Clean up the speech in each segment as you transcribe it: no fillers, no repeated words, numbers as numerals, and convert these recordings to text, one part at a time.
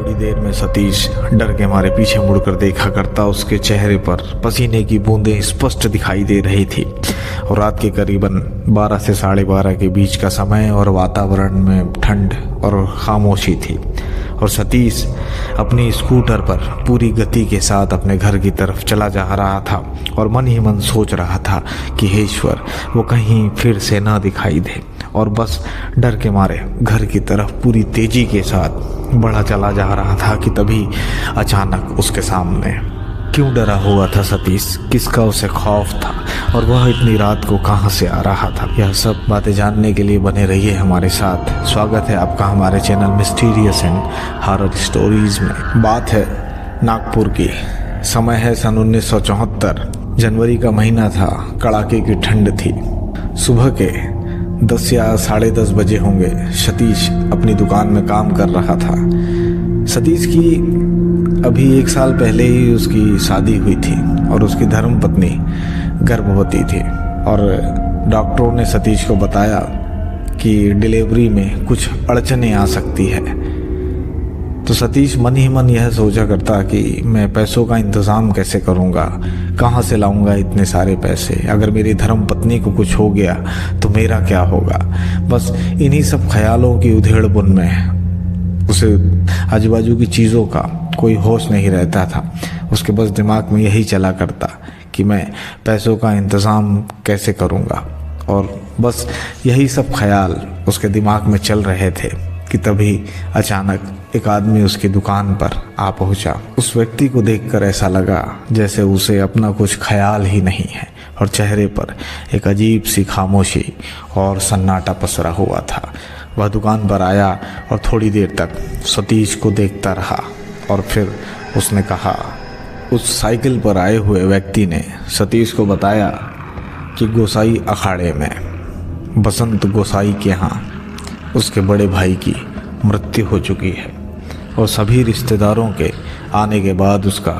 थोड़ी देर में सतीश डर के मारे पीछे मुड़कर देखा करता। उसके चेहरे पर पसीने की बूंदें स्पष्ट दिखाई दे रही थी और रात के करीबन 12 से 12:30 के बीच का समय और वातावरण में ठंड और खामोशी थी और सतीश अपनी स्कूटर पर पूरी गति के साथ अपने घर की तरफ चला जा रहा था और मन ही मन सोच रहा था कि हे ईश्वर, वो कहीं फिर से ना दिखाई दे। और बस डर के मारे घर की तरफ पूरी तेजी के साथ बढ़ा चला जा रहा था कि तभी अचानक उसके सामने क्यों डरा हुआ था सतीश, किसका उसे खौफ था और वह इतनी रात को कहां से आ रहा था। यह सब बातें जानने के लिए बने रहिए हमारे साथ। स्वागत है आपका हमारे channel mysterious and horror stories में। बात है नागपुर की। समय है सन 1974। जनवरी का महीना था। कड़ाके की ठंड थी। सुबह के 10 या 10:30 बजे होंगे। सतीश अपनी दुकान में काम कर रहा था। सतीश की अभी 1 साल पहले ही उसकी शादी हुई थी और उसकी धर्मपत्नी गर्भवती थी और डॉक्टरों ने सतीश को बताया कि डिलीवरी में कुछ अड़चनें आ सकती है। तो सतीश मन ही मन यह सोचा करता कि मैं पैसों का इंतज़ाम कैसे करूँगा, कहाँ से लाऊंगा इतने सारे पैसे, अगर मेरी धर्मपत्नी को कुछ हो गया तो मेरा क्या होगा। बस इन्हीं सब ख्यालों की उधेड़-बुन में उसे आजू बाजू की चीज़ों का कोई होश नहीं रहता था। उसके बस दिमाग में यही चला करता कि मैं पैसों का इंतज़ाम कैसे करूँगा और बस यही सब ख्याल उसके दिमाग में चल रहे थे कि तभी अचानक एक आदमी उसकी दुकान पर आ पहुंचा। उस व्यक्ति को देखकर ऐसा लगा जैसे उसे अपना कुछ ख्याल ही नहीं है और चेहरे पर एक अजीब सी खामोशी और सन्नाटा पसरा हुआ था। वह दुकान पर आया और थोड़ी देर तक सतीश को देखता रहा और फिर उसने कहा। उस साइकिल पर आए हुए व्यक्ति ने सतीश को बताया कि गोसाई अखाड़े में बसंत गोसाई के यहाँ उसके बड़े भाई की मृत्यु हो चुकी है और सभी रिश्तेदारों के आने के बाद उसका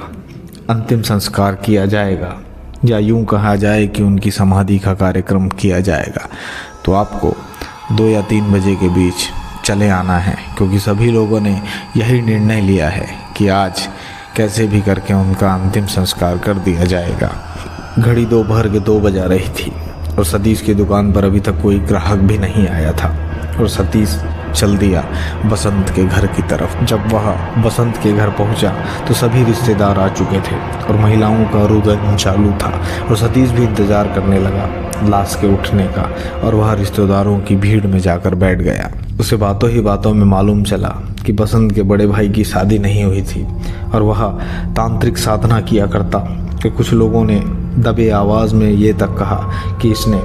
अंतिम संस्कार किया जाएगा, या यूं कहा जाए कि उनकी समाधि का कार्यक्रम किया जाएगा। तो आपको 2 या 3 बजे के बीच चले आना है, क्योंकि सभी लोगों ने यही निर्णय लिया है कि आज कैसे भी करके उनका अंतिम संस्कार कर दिया जाएगा। घड़ी दोपहर के 2 बजा रही थी और सतीश की दुकान पर अभी तक कोई ग्राहक भी नहीं आया था और सतीश चल दिया बसंत के घर की तरफ। जब वह बसंत के घर पहुंचा तो सभी रिश्तेदार आ चुके थे और महिलाओं का रुदन चालू था और सतीश भी इंतज़ार करने लगा लाश के उठने का और वह रिश्तेदारों की भीड़ में जाकर बैठ गया। उसे बातों ही बातों में मालूम चला कि बसंत के बड़े भाई की शादी नहीं हुई थी और वह तांत्रिक साधना किया करता। कि कुछ लोगों ने दबे आवाज़ में ये तक कहा कि इसने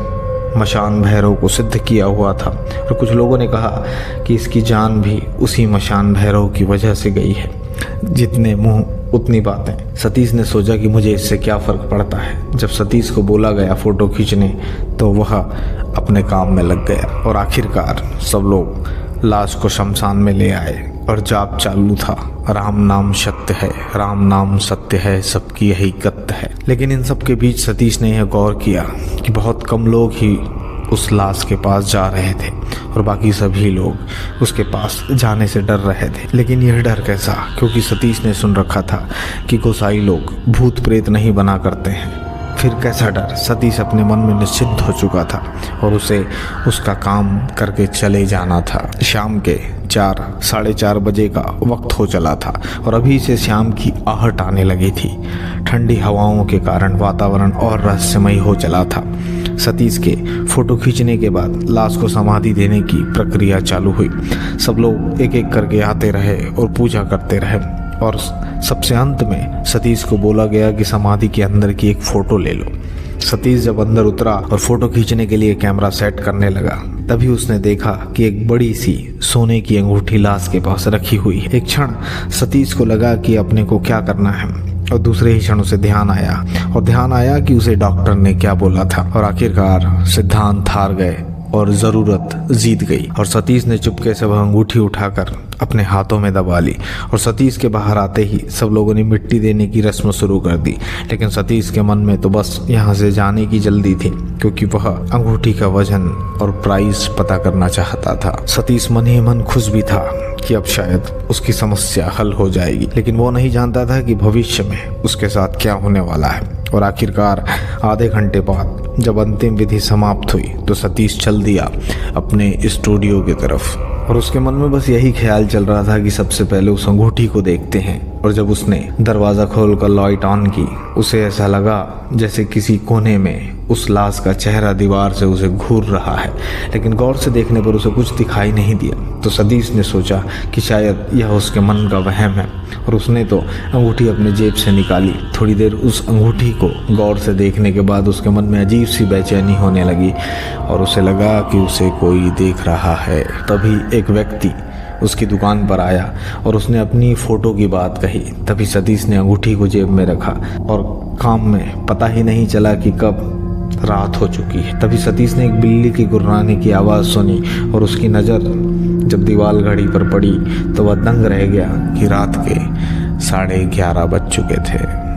मशान भैरव को सिद्ध किया हुआ था और कुछ लोगों ने कहा कि इसकी जान भी उसी मशान भैरव की वजह से गई है। जितने मुंह उतनी बातें। सतीश ने सोचा कि मुझे इससे क्या फ़र्क पड़ता है। जब सतीश को बोला गया फ़ोटो खींचने तो वह अपने काम में लग गया और आखिरकार सब लोग लाश को शमशान में ले आए और जाप चालू था। राम नाम सत्य है, राम नाम सत्य है, सबकी यही गत है। लेकिन इन सब के बीच सतीश ने यह गौर किया कि बहुत कम लोग ही उस लाश के पास जा रहे थे और बाकी सभी लोग उसके पास जाने से डर रहे थे। लेकिन यह डर कैसा, क्योंकि सतीश ने सुन रखा था कि गोसाई लोग भूत प्रेत नहीं बना करते हैं। फिर कैसा डर। सतीश अपने मन में निश्चिंत हो चुका था और उसे उसका काम करके चले जाना था। शाम के 4-4:30 बजे का वक्त हो चला था और अभी से शाम की आहट आने लगी थी। ठंडी हवाओं के कारण वातावरण और रहस्यमय हो चला था। सतीश के फोटो खींचने के बाद लाश को समाधि देने की प्रक्रिया चालू हुई। सब लोग एक एक करके आते रहे और पूजा करते रहे और सबसे अंत में सतीश को बोला गया कि समाधि के अंदर की एक फ़ोटो ले लो। सतीश जब अंदर उतरा और फोटो खींचने के लिए कैमरा सेट करने लगा, तभी उसने देखा कि एक बड़ी सी सोने की अंगूठी लाश के पास रखी हुई है। एक क्षण सतीश को लगा कि अपने को क्या करना है और दूसरे ही क्षण उसे ध्यान आया कि उसे डॉक्टर ने क्या बोला था और आखिरकार सिद्धांत हार गए और ज़रूरत जीत गई और सतीश ने चुपके से वह अंगूठी उठाकर अपने हाथों में दबा ली और सतीश के बाहर आते ही सब लोगों ने मिट्टी देने की रस्म शुरू कर दी। लेकिन सतीश के मन में तो बस यहाँ से जाने की जल्दी थी, क्योंकि वह अंगूठी का वजन और प्राइस पता करना चाहता था। सतीश मन ही मन खुश भी था कि अब शायद उसकी समस्या हल हो जाएगी, लेकिन वो नहीं जानता था कि भविष्य में उसके साथ क्या होने वाला है। और आखिरकार आधे घंटे बाद जब अंतिम विधि समाप्त हुई तो सतीश चल दिया अपने स्टूडियो की तरफ, और उसके मन में बस यही ख्याल चल रहा था कि सबसे पहले उस अंगूठी को देखते हैं। और जब उसने दरवाज़ा खोलकर लाइट ऑन की, उसे ऐसा लगा जैसे किसी कोने में उस लाश का चेहरा दीवार से उसे घूर रहा है, लेकिन गौर से देखने पर उसे कुछ दिखाई नहीं दिया। तो सतीश ने सोचा कि शायद यह उसके मन का वहम है, और उसने तो अंगूठी अपने जेब से निकाली। थोड़ी देर उस अंगूठी को गौर से देखने के बाद उसके मन में अजीब सी बेचैनी होने लगी और उसे लगा कि उसे कोई देख रहा है। तभी एक व्यक्ति उसकी दुकान पर आया और उसने अपनी फ़ोटो की बात कही। तभी सतीश ने अंगूठी को जेब में रखा और काम में पता ही नहीं चला कि कब रात हो चुकी है। तभी सतीश ने एक बिल्ली की गुर्राने की आवाज़ सुनी और उसकी नज़र जब दीवार घड़ी पर पड़ी तो वह दंग रह गया कि रात के 11:30 बज चुके थे।